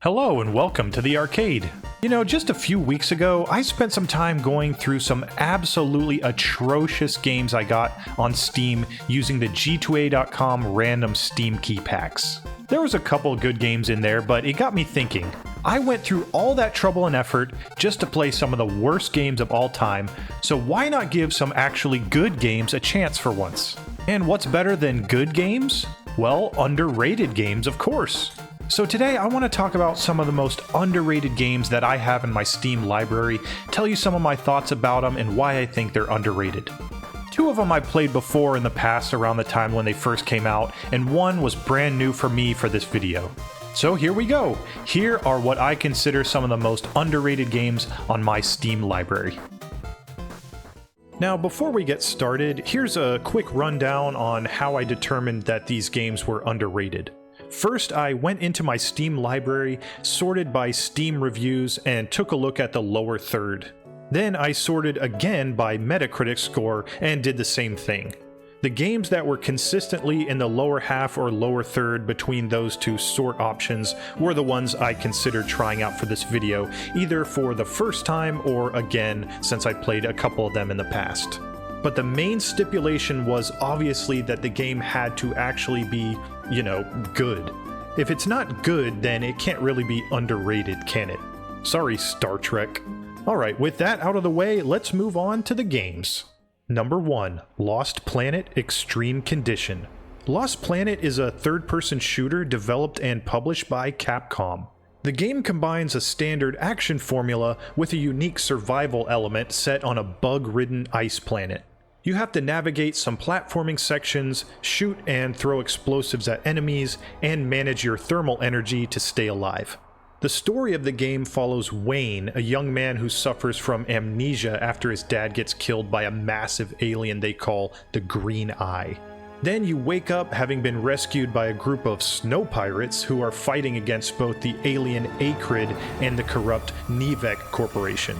Hello and welcome to the arcade. You know, just a few weeks ago, I spent some time going through some absolutely atrocious games I got on Steam using the G2A.com random Steam key packs. There was a couple good games in there, but it got me thinking. I went through all that trouble and effort just to play some of the worst games of all time, so why not give some actually good games a chance for once? And what's better than good games? Well, underrated games, of course. So today I want to talk about some of the most underrated games that I have in my Steam library, tell you some of my thoughts about them and why I think they're underrated. Two of them I played before in the past around the time when they first came out, and one was brand new for me for this video. So here we go. Here are what I consider some of the most underrated games on my Steam library. Now, before we get started, here's a quick rundown on how I determined that these games were underrated. First, I went into my Steam library, sorted by Steam reviews, and took a look at the lower third. Then I sorted again by Metacritic score and did the same thing. The games that were consistently in the lower half or lower third between those two sort options were the ones I considered trying out for this video, either for the first time or again since I played a couple of them in the past. But the main stipulation was obviously that the game had to actually be, good. If it's not good, then it can't really be underrated, can it? Sorry, Star Trek. Alright, with that out of the way, let's move on to the games. Number 1, Lost Planet Extreme Condition. Lost Planet is a third-person shooter developed and published by Capcom. The game combines a standard action formula with a unique survival element set on a bug-ridden ice planet. You have to navigate some platforming sections, shoot and throw explosives at enemies, and manage your thermal energy to stay alive. The story of the game follows Wayne, a young man who suffers from amnesia after his dad gets killed by a massive alien they call the Green Eye. Then you wake up having been rescued by a group of snow pirates who are fighting against both the alien Acrid and the corrupt Nivek Corporation.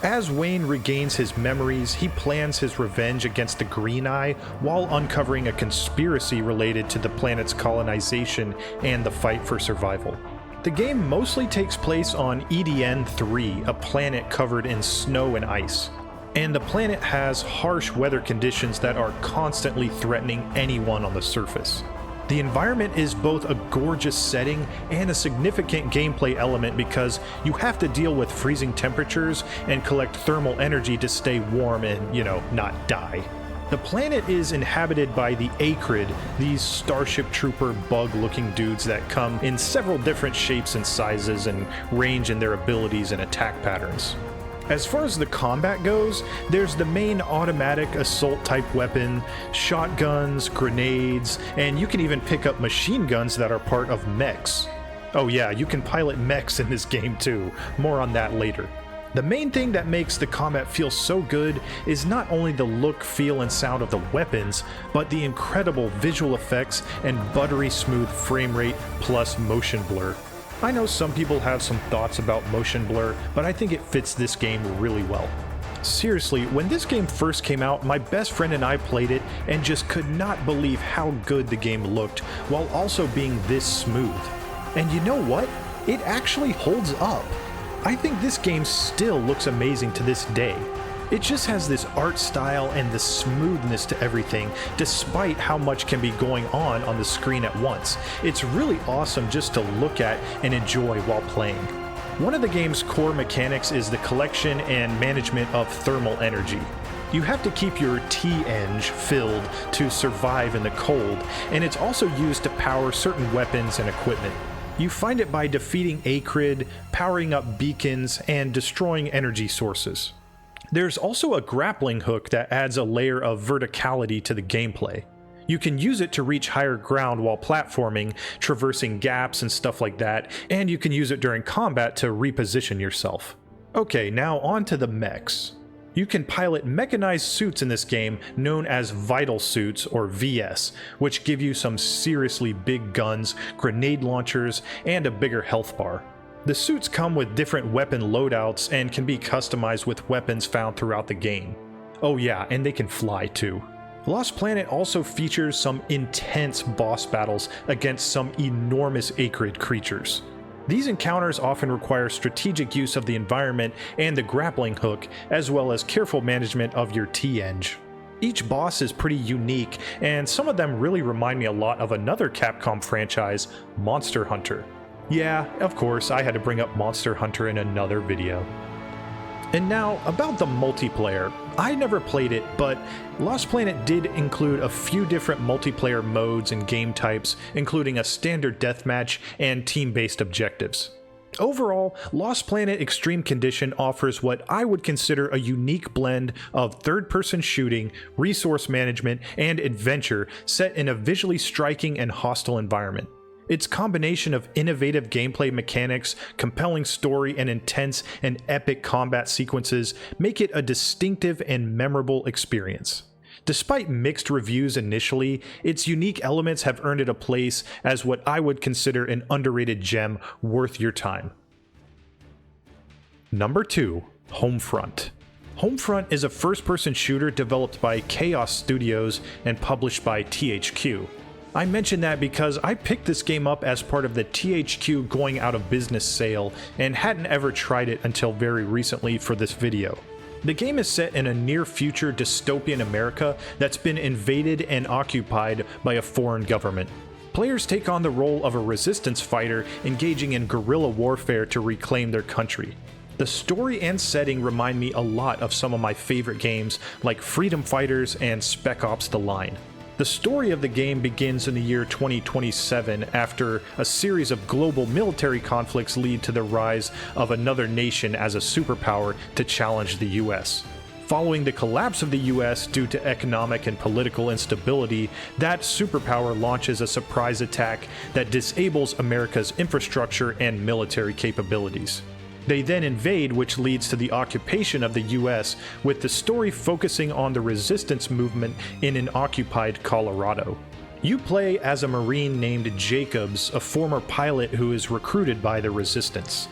As Wayne regains his memories, he plans his revenge against the Green Eye while uncovering a conspiracy related to the planet's colonization and the fight for survival. The game mostly takes place on EDN-3, a planet covered in snow and ice. And the planet has harsh weather conditions that are constantly threatening anyone on the surface. The environment is both a gorgeous setting and a significant gameplay element because you have to deal with freezing temperatures and collect thermal energy to stay warm and, not die. The planet is inhabited by the Acrid, these Starship Trooper bug-looking dudes that come in several different shapes and sizes and range in their abilities and attack patterns. As far as the combat goes, there's the main automatic assault-type weapon, shotguns, grenades, and you can even pick up machine guns that are part of mechs. Oh yeah, you can pilot mechs in this game too. More on that later. The main thing that makes the combat feel so good is not only the look, feel, and sound of the weapons, but the incredible visual effects and buttery smooth frame rate plus motion blur. I know some people have some thoughts about motion blur, but I think it fits this game really well. Seriously, when this game first came out, my best friend and I played it and just could not believe how good the game looked while also being this smooth. And you know what? It actually holds up. I think this game still looks amazing to this day. It just has this art style and the smoothness to everything, despite how much can be going on the screen at once. It's really awesome just to look at and enjoy while playing. One of the game's core mechanics is the collection and management of thermal energy. You have to keep your T-Eng filled to survive in the cold, and it's also used to power certain weapons and equipment. You find it by defeating Acrid, powering up beacons, and destroying energy sources. There's also a grappling hook that adds a layer of verticality to the gameplay. You can use it to reach higher ground while platforming, traversing gaps and stuff like that, and you can use it during combat to reposition yourself. Okay, now on to the mechs. You can pilot mechanized suits in this game known as Vital Suits or VS, which give you some seriously big guns, grenade launchers, and a bigger health bar. The suits come with different weapon loadouts and can be customized with weapons found throughout the game. Oh yeah, and they can fly too. Lost Planet also features some intense boss battles against some enormous Acrid creatures. These encounters often require strategic use of the environment and the grappling hook, as well as careful management of your T-Eng. Each boss is pretty unique, and some of them really remind me a lot of another Capcom franchise, Monster Hunter. Yeah, of course, I had to bring up Monster Hunter in another video. And now, about the multiplayer. I never played it, but Lost Planet did include a few different multiplayer modes and game types, including a standard deathmatch and team-based objectives. Overall, Lost Planet Extreme Condition offers what I would consider a unique blend of third-person shooting, resource management, and adventure set in a visually striking and hostile environment. Its combination of innovative gameplay mechanics, compelling story, and intense and epic combat sequences make it a distinctive and memorable experience. Despite mixed reviews initially, its unique elements have earned it a place as what I would consider an underrated gem worth your time. Number 2. Homefront. Homefront is a first-person shooter developed by Chaos Studios and published by THQ. I mention that because I picked this game up as part of the THQ going out of business sale and hadn't ever tried it until very recently for this video. The game is set in a near-future dystopian America that's been invaded and occupied by a foreign government. Players take on the role of a resistance fighter engaging in guerrilla warfare to reclaim their country. The story and setting remind me a lot of some of my favorite games like Freedom Fighters and Spec Ops: The Line. The story of the game begins in the year 2027 after a series of global military conflicts lead to the rise of another nation as a superpower to challenge the US. Following the collapse of the US due to economic and political instability, that superpower launches a surprise attack that disables America's infrastructure and military capabilities. They then invade, which leads to the occupation of the US, with the story focusing on the resistance movement in an occupied Colorado. You play as a Marine named Jacobs, a former pilot who is recruited by the resistance.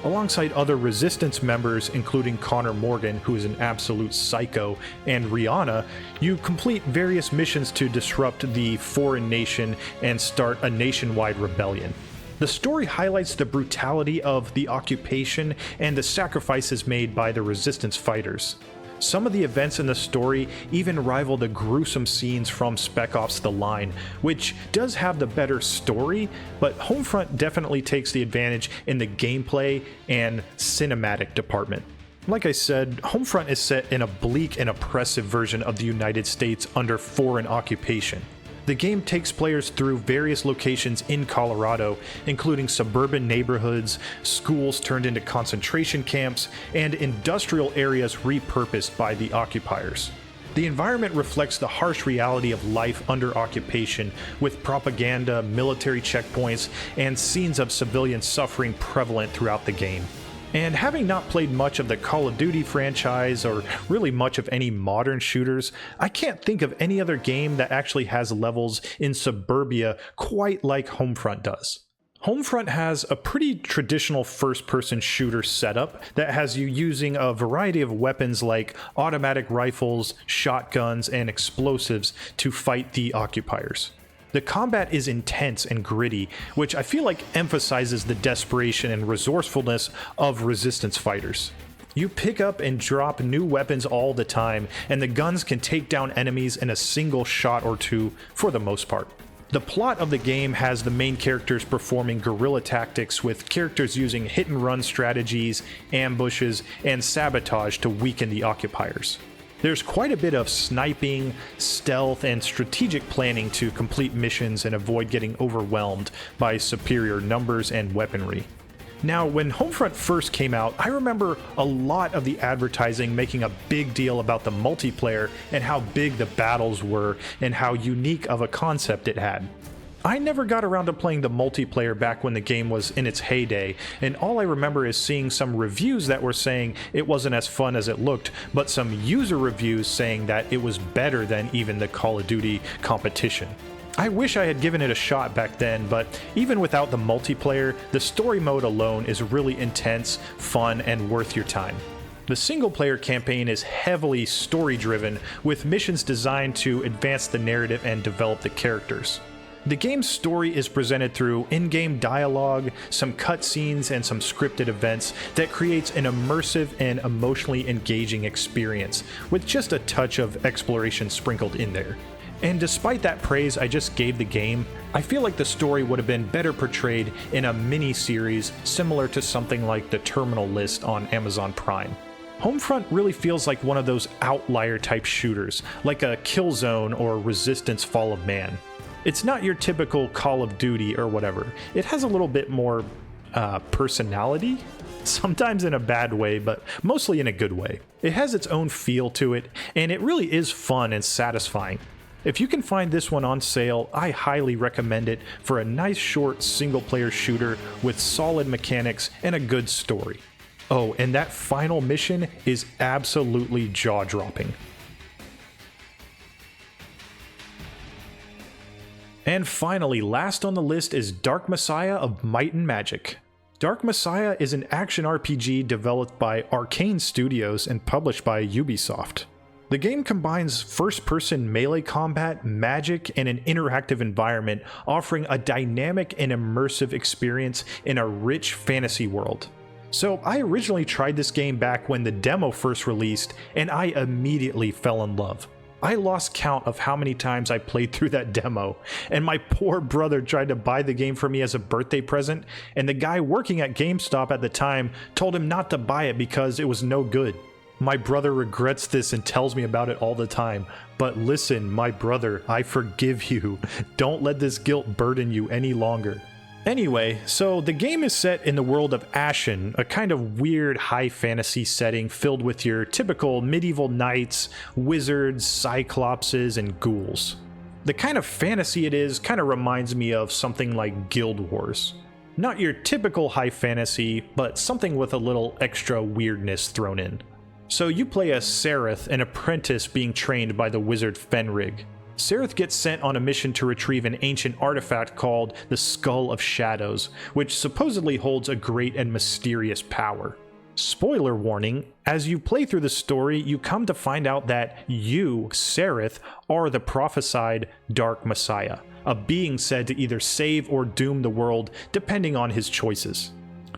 Alongside other resistance members, including Connor Morgan, who is an absolute psycho, and Rihanna, you complete various missions to disrupt the foreign nation and start a nationwide rebellion. The story highlights the brutality of the occupation and the sacrifices made by the resistance fighters. Some of the events in the story even rival the gruesome scenes from Spec Ops: The Line, which does have the better story, but Homefront definitely takes the advantage in the gameplay and cinematic department. Like I said, Homefront is set in a bleak and oppressive version of the United States under foreign occupation. The game takes players through various locations in Colorado, including suburban neighborhoods, schools turned into concentration camps, and industrial areas repurposed by the occupiers. The environment reflects the harsh reality of life under occupation, with propaganda, military checkpoints, and scenes of civilian suffering prevalent throughout the game. And having not played much of the Call of Duty franchise or really much of any modern shooters, I can't think of any other game that actually has levels in suburbia quite like Homefront does. Homefront has a pretty traditional first-person shooter setup that has you using a variety of weapons like automatic rifles, shotguns, and explosives to fight the occupiers. The combat is intense and gritty, which I feel like emphasizes the desperation and resourcefulness of resistance fighters. You pick up and drop new weapons all the time, and the guns can take down enemies in a single shot or two for the most part. The plot of the game has the main characters performing guerrilla tactics, with characters using hit-and-run strategies, ambushes, and sabotage to weaken the occupiers. There's quite a bit of sniping, stealth, and strategic planning to complete missions and avoid getting overwhelmed by superior numbers and weaponry. Now, when Homefront first came out, I remember a lot of the advertising making a big deal about the multiplayer and how big the battles were and how unique of a concept it had. I never got around to playing the multiplayer back when the game was in its heyday, and all I remember is seeing some reviews that were saying it wasn't as fun as it looked, but some user reviews saying that it was better than even the Call of Duty competition. I wish I had given it a shot back then, but even without the multiplayer, the story mode alone is really intense, fun, and worth your time. The single-player campaign is heavily story-driven, with missions designed to advance the narrative and develop the characters. The game's story is presented through in-game dialogue, some cutscenes, and some scripted events that creates an immersive and emotionally engaging experience, with just a touch of exploration sprinkled in there. And despite that praise I just gave the game, I feel like the story would have been better portrayed in a mini-series similar to something like The Terminal List on Amazon Prime. Homefront really feels like one of those outlier-type shooters, like a Killzone or Resistance Fall of Man. It's not your typical Call of Duty or whatever. It has a little bit more personality, sometimes in a bad way, but mostly in a good way. It has its own feel to it, and it really is fun and satisfying. If you can find this one on sale, I highly recommend it for a nice short single-player shooter with solid mechanics and a good story. Oh, and that final mission is absolutely jaw-dropping. And finally, last on the list is Dark Messiah of Might and Magic. Dark Messiah is an action RPG developed by Arcane Studios and published by Ubisoft. The game combines first-person melee combat, magic, and an interactive environment, offering a dynamic and immersive experience in a rich fantasy world. So I originally tried this game back when the demo first released, and I immediately fell in love. I lost count of how many times I played through that demo, and my poor brother tried to buy the game for me as a birthday present, and the guy working at GameStop at the time told him not to buy it because it was no good. My brother regrets this and tells me about it all the time, but listen, my brother, I forgive you. Don't let this guilt burden you any longer. Anyway, so the game is set in the world of Ashen, a kind of weird high fantasy setting filled with your typical medieval knights, wizards, cyclopses, and ghouls. The kind of fantasy it is kind of reminds me of something like Guild Wars. Not your typical high fantasy, but something with a little extra weirdness thrown in. So you play as Sereth, an apprentice being trained by the wizard Fenrig. Sereth gets sent on a mission to retrieve an ancient artifact called the Skull of Shadows, which supposedly holds a great and mysterious power. Spoiler warning, as you play through the story, you come to find out that you, Sereth, are the prophesied Dark Messiah, a being said to either save or doom the world depending on his choices.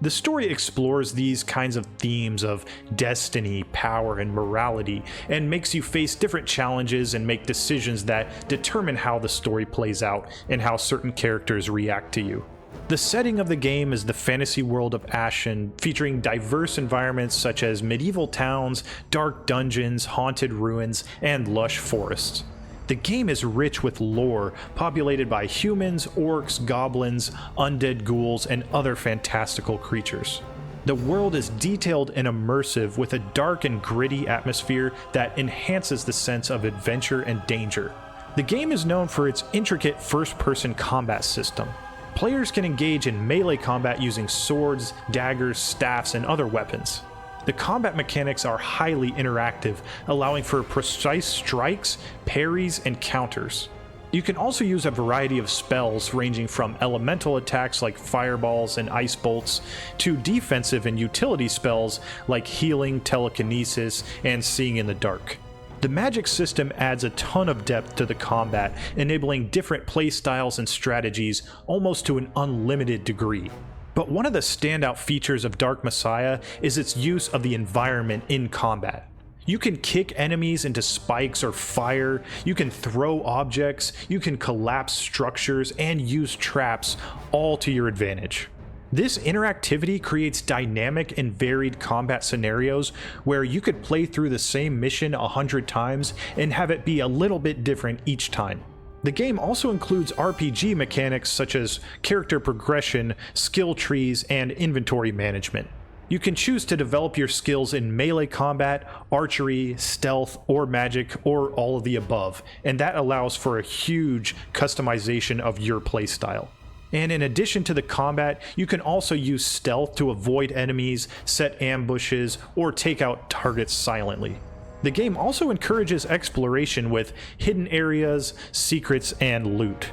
The story explores these kinds of themes of destiny, power, and morality, and makes you face different challenges and make decisions that determine how the story plays out and how certain characters react to you. The setting of the game is the fantasy world of Ashen, featuring diverse environments such as medieval towns, dark dungeons, haunted ruins, and lush forests. The game is rich with lore, populated by humans, orcs, goblins, undead ghouls, and other fantastical creatures. The world is detailed and immersive with a dark and gritty atmosphere that enhances the sense of adventure and danger. The game is known for its intricate first-person combat system. Players can engage in melee combat using swords, daggers, staffs, and other weapons. The combat mechanics are highly interactive, allowing for precise strikes, parries, and counters. You can also use a variety of spells ranging from elemental attacks like fireballs and ice bolts to defensive and utility spells like healing, telekinesis, and seeing in the dark. The magic system adds a ton of depth to the combat, enabling different playstyles and strategies almost to an unlimited degree. But one of the standout features of Dark Messiah is its use of the environment in combat. You can kick enemies into spikes or fire, you can throw objects, you can collapse structures, and use traps, all to your advantage. This interactivity creates dynamic and varied combat scenarios where you could play through the same mission 100 times and have it be a little bit different each time. The game also includes RPG mechanics such as character progression, skill trees, and inventory management. You can choose to develop your skills in melee combat, archery, stealth, or magic, or all of the above, and that allows for a huge customization of your playstyle. And in addition to the combat, you can also use stealth to avoid enemies, set ambushes, or take out targets silently. The game also encourages exploration with hidden areas, secrets, and loot.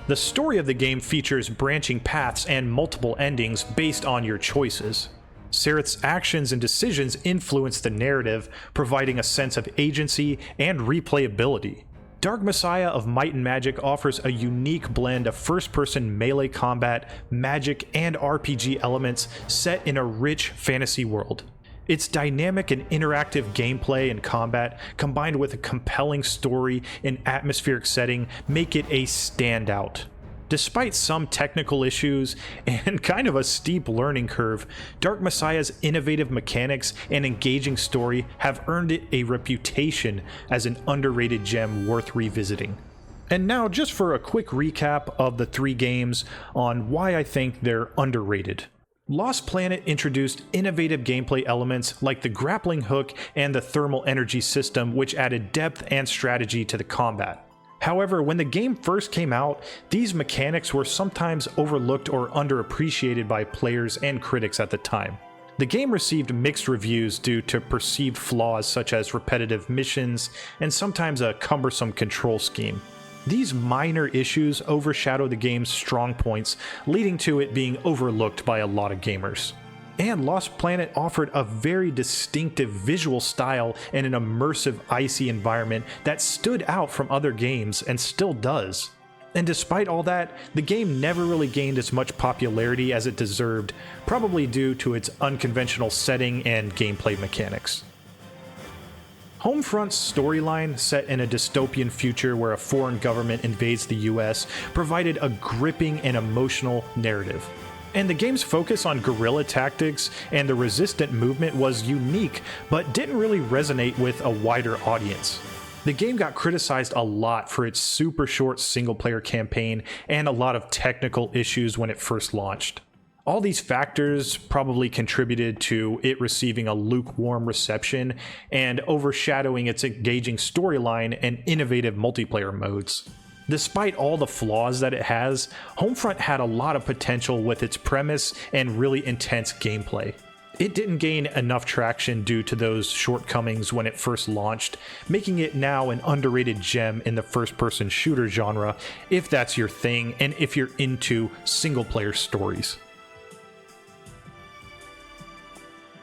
The story of the game features branching paths and multiple endings based on your choices. Sereth's actions and decisions influence the narrative, providing a sense of agency and replayability. Dark Messiah of Might and Magic offers a unique blend of first-person melee combat, magic, and RPG elements set in a rich fantasy world. Its dynamic and interactive gameplay and combat, combined with a compelling story and atmospheric setting, make it a standout. Despite some technical issues and kind of a steep learning curve, Dark Messiah's innovative mechanics and engaging story have earned it a reputation as an underrated gem worth revisiting. And now just for a quick recap of the 3 games on why I think they're underrated. Lost Planet introduced innovative gameplay elements like the grappling hook and the thermal energy system, which added depth and strategy to the combat. However, when the game first came out, these mechanics were sometimes overlooked or underappreciated by players and critics at the time. The game received mixed reviews due to perceived flaws such as repetitive missions and sometimes a cumbersome control scheme. These minor issues overshadow the game's strong points, leading to it being overlooked by a lot of gamers. And Lost Planet offered a very distinctive visual style and an immersive icy environment that stood out from other games and still does. And despite all that, the game never really gained as much popularity as it deserved, probably due to its unconventional setting and gameplay mechanics. Homefront's storyline, set in a dystopian future where a foreign government invades the US, provided a gripping and emotional narrative. And the game's focus on guerrilla tactics and the resistant movement was unique, but didn't really resonate with a wider audience. The game got criticized a lot for its super short single-player campaign and a lot of technical issues when it first launched. All these factors probably contributed to it receiving a lukewarm reception and overshadowing its engaging storyline and innovative multiplayer modes. Despite all the flaws that it has, Homefront had a lot of potential with its premise and really intense gameplay. It didn't gain enough traction due to those shortcomings when it first launched, making it now an underrated gem in the first-person shooter genre if that's your thing and if you're into single-player stories.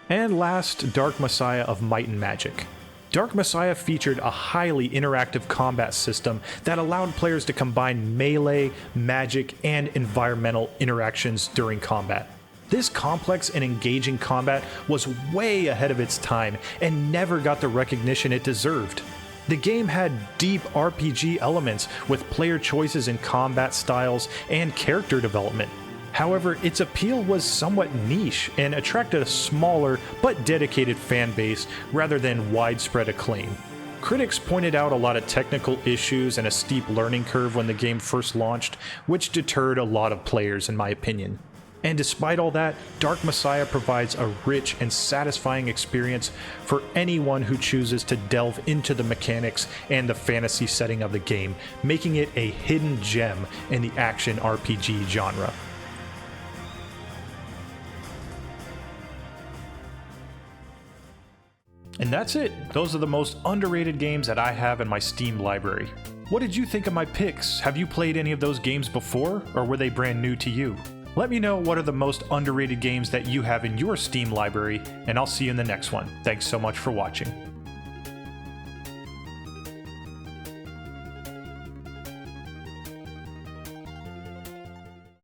And last, Dark Messiah of Might and Magic. Dark Messiah featured a highly interactive combat system that allowed players to combine melee, magic, and environmental interactions during combat. This complex and engaging combat was way ahead of its time and never got the recognition it deserved. The game had deep RPG elements with player choices in combat styles and character development. However, its appeal was somewhat niche and attracted a smaller but dedicated fan base rather than widespread acclaim. Critics pointed out a lot of technical issues and a steep learning curve when the game first launched, which deterred a lot of players in my opinion. And despite all that, Dark Messiah provides a rich and satisfying experience for anyone who chooses to delve into the mechanics and the fantasy setting of the game, making it a hidden gem in the action RPG genre. And that's it. Those are the most underrated games that I have in my Steam library. What did you think of my picks? Have you played any of those games before, or were they brand new to you? Let me know what are the most underrated games that you have in your Steam library, and I'll see you in the next one. Thanks so much for watching.